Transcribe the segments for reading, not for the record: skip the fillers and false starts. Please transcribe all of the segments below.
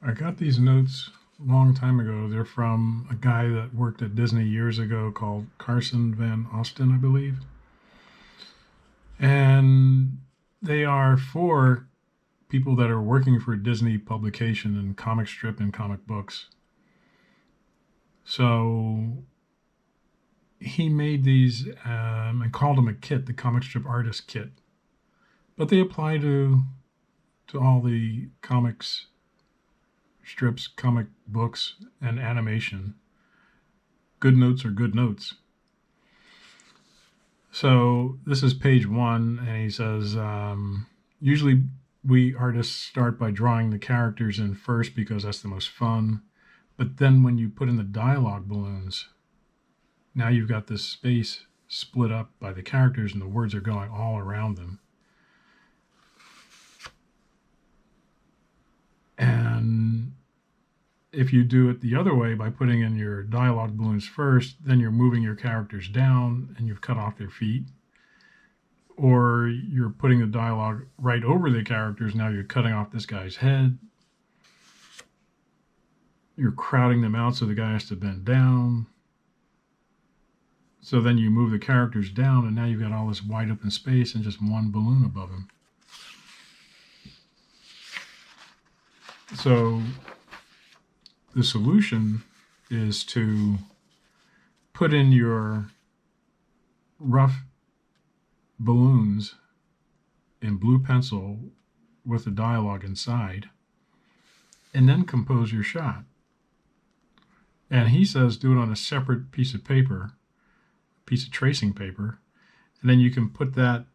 I got these notes a long time ago. They're from a guy that worked at Disney years ago called Carson Van Osten, I believe. And they are for people that are working for Disney publication and comic strip and comic books. So he made these and called them a kit, the comic strip artist kit. But they apply to all the comics strips, comic books, and animation. Good notes are good notes. So this is page 1, and he says, usually we artists start by drawing the characters in first because that's the most fun. But then when you put in the dialogue balloons, now you've got this space split up by the characters and the words are going all around them. And if you do it the other way by putting in your dialogue balloons first, then you're moving your characters down and you've cut off their feet. Or you're putting the dialogue right over the characters, now you're cutting off this guy's head. You're crowding them out so the guy has to bend down. So then you move the characters down and now you've got all this wide open space and just one balloon above him. So the solution is to put in your rough balloons in blue pencil with the dialogue inside, and then compose your shot. And he says do it on a separate piece of paper, piece of tracing paper, and then you can put that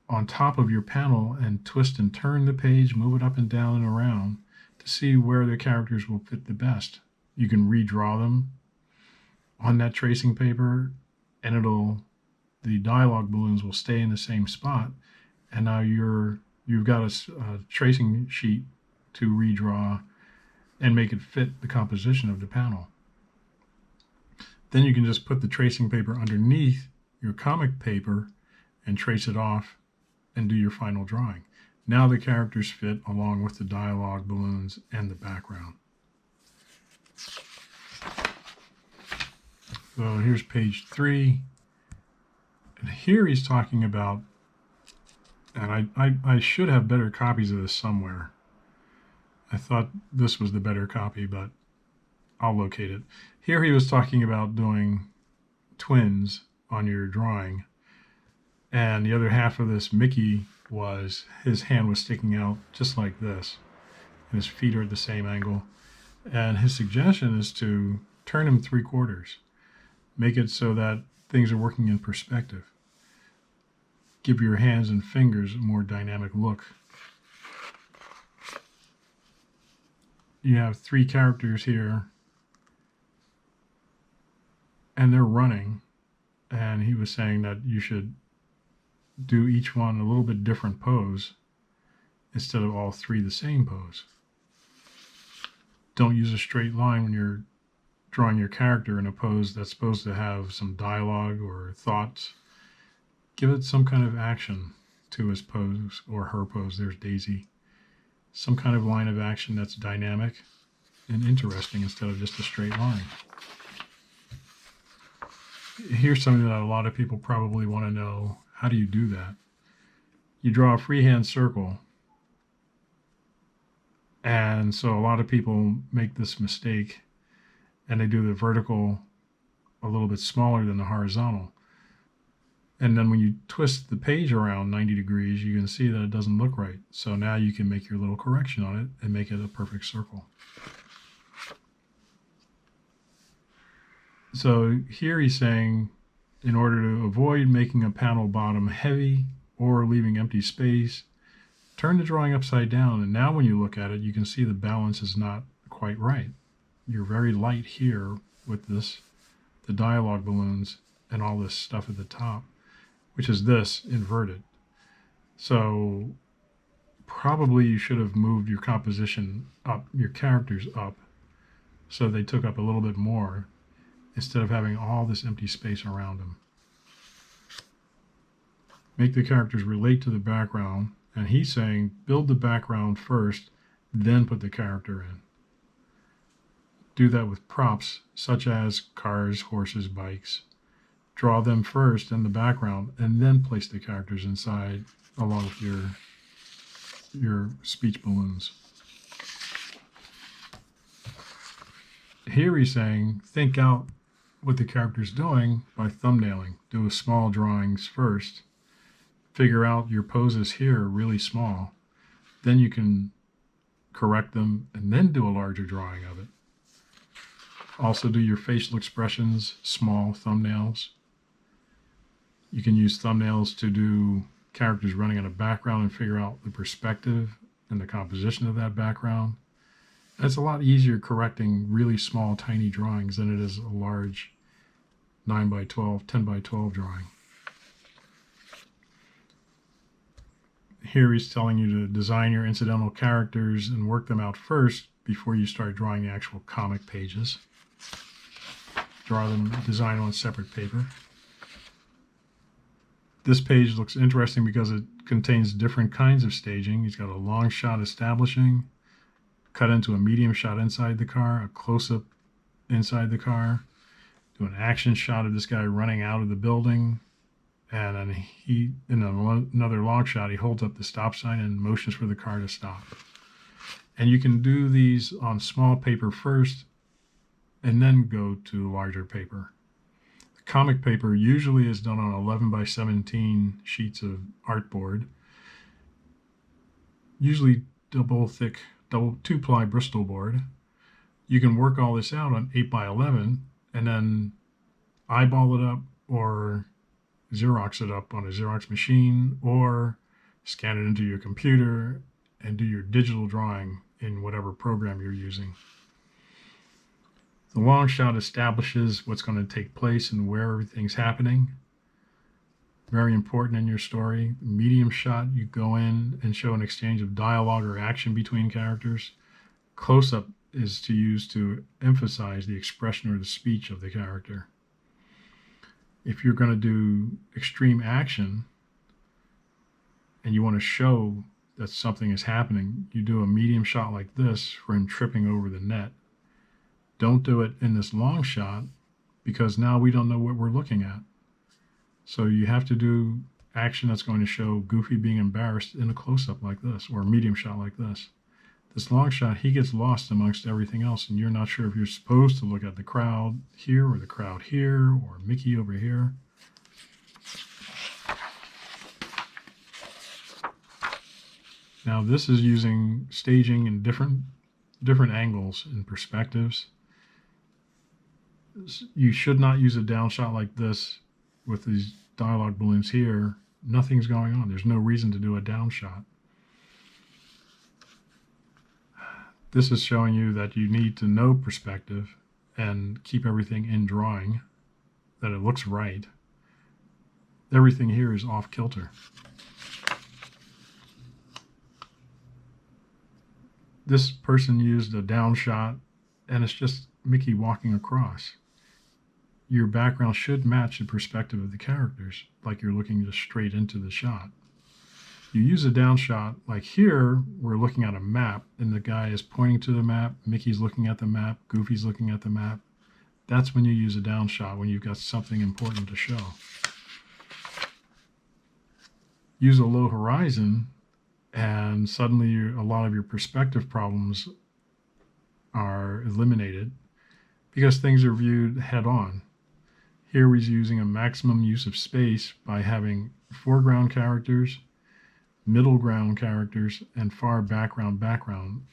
on top of your panel and twist and turn the page, move it up and down and around to see where the characters will fit the best. You can redraw them on that tracing paper, and the dialogue balloons will stay in the same spot. And now you've got a tracing sheet to redraw and make it fit the composition of the panel. Then you can just put the tracing paper underneath your comic paper and trace it off and do your final drawing. Now the characters fit along with the dialogue balloons and the background. So here's page 3. And here he's talking about, and I should have better copies of this somewhere. I thought this was the better copy, but I'll locate it. Here he was talking about doing twins on your drawing. And the other half of this Mickey was, his hand was sticking out just like this. And his feet are at the same angle. And his suggestion is to turn him 3/4. Make it so that things are working in perspective. Give your hands and fingers a more dynamic look. You have 3 characters here, and they're running. And he was saying that you should do each one a little bit different pose instead of all 3 the same pose. Don't use a straight line when you're drawing your character in a pose that's supposed to have some dialogue or thoughts. Give it some kind of action to his pose or her pose. There's Daisy. Some kind of line of action that's dynamic and interesting instead of just a straight line. Here's something that a lot of people probably want to know. How do you do that? You draw a freehand circle. And so a lot of people make this mistake and they do the vertical a little bit smaller than the horizontal. And then when you twist the page around 90 degrees, you can see that it doesn't look right. So now you can make your little correction on it and make it a perfect circle. So here he's saying, in order to avoid making a panel bottom heavy or leaving empty space, turn the drawing upside down. And now when you look at it, you can see the balance is not quite right. You're very light here with this, the dialogue balloons and all this stuff at the top, which is this inverted. So probably you should have moved your composition up, your characters up, so they took up a little bit more instead of having all this empty space around them. Make the characters relate to the background, and he's saying build the background first, then put the character in. do that with props such as cars, horses, bikes. Draw them first in the background and then place the characters inside along with your speech balloons. Here he's saying think out what the character's doing by thumbnailing. Do a small drawings first. Figure out your poses here are really small. Then you can correct them and then do a larger drawing of it. Also do your facial expressions, small thumbnails. You can use thumbnails to do characters running in a background and figure out the perspective and the composition of that background. And it's a lot easier correcting really small, tiny drawings than it is a large 9 by 12, 10 by 12 drawing. Here he's telling you to design your incidental characters and work them out first before you start drawing the actual comic pages. Draw them, design on separate paper. This page looks interesting because it contains different kinds of staging. He's got a long shot establishing, cut into a medium shot inside the car, a close-up inside the car, do an action shot of this guy running out of the building, and then in another long shot, he holds up the stop sign and motions for the car to stop. And you can do these on small paper first and then go to larger paper. The comic paper usually is done on 11 by 17 sheets of artboard, usually double thick, 2-ply Bristol board. You can work all this out on 8 by 11 and then eyeball it up or Xerox it up on a Xerox machine or scan it into your computer and do your digital drawing in whatever program you're using. The long shot establishes what's going to take place and where everything's happening. Very important in your story. The medium shot, you go in and show an exchange of dialogue or action between characters. Close-up is to use to emphasize the expression or the speech of the character. If you're going to do extreme action and you want to show that something is happening, you do a medium shot like this for him tripping over the net. Don't do it in this long shot because now we don't know what we're looking at. So you have to do action that's going to show Goofy being embarrassed in a close-up like this or a medium shot like this. This long shot, he gets lost amongst everything else, and you're not sure if you're supposed to look at the crowd here or the crowd here or Mickey over here. Now this is using staging in different angles and perspectives. You should not use a down shot like this with these dialogue balloons here. Nothing's going on. There's no reason to do a down shot. This is showing you that you need to know perspective and keep everything in drawing, that it looks right. Everything here is off kilter. This person used a down shot and it's just Mickey walking across. Your background should match the perspective of the characters, like you're looking just straight into the shot. You use a down shot, like here, we're looking at a map, and the guy is pointing to the map, Mickey's looking at the map, Goofy's looking at the map. That's when you use a down shot, when you've got something important to show. Use a low horizon, and suddenly a lot of your perspective problems are eliminated because things are viewed head-on. Here he's using a maximum use of space by having foreground characters, middle ground characters, and far background.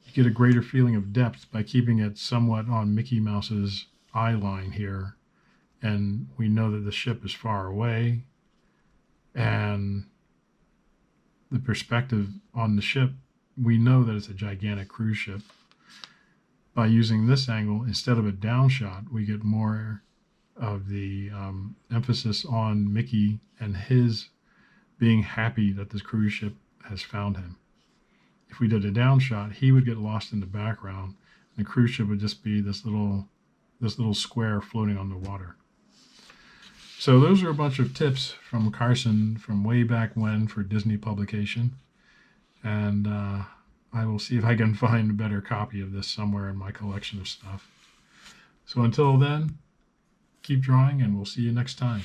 You get a greater feeling of depth by keeping it somewhat on Mickey Mouse's eye line here. And we know that the ship is far away, and the perspective on the ship, we know that it's a gigantic cruise ship. By using this angle, instead of a down shot, we get more of the emphasis on Mickey and his being happy that this cruise ship has found him. If we did a down shot, he would get lost in the background, and the cruise ship would just be this little square floating on the water. So those are a bunch of tips from Carson from way back when for Disney publication, and I will see if I can find a better copy of this somewhere in my collection of stuff. So until then, keep drawing, and we'll see you next time.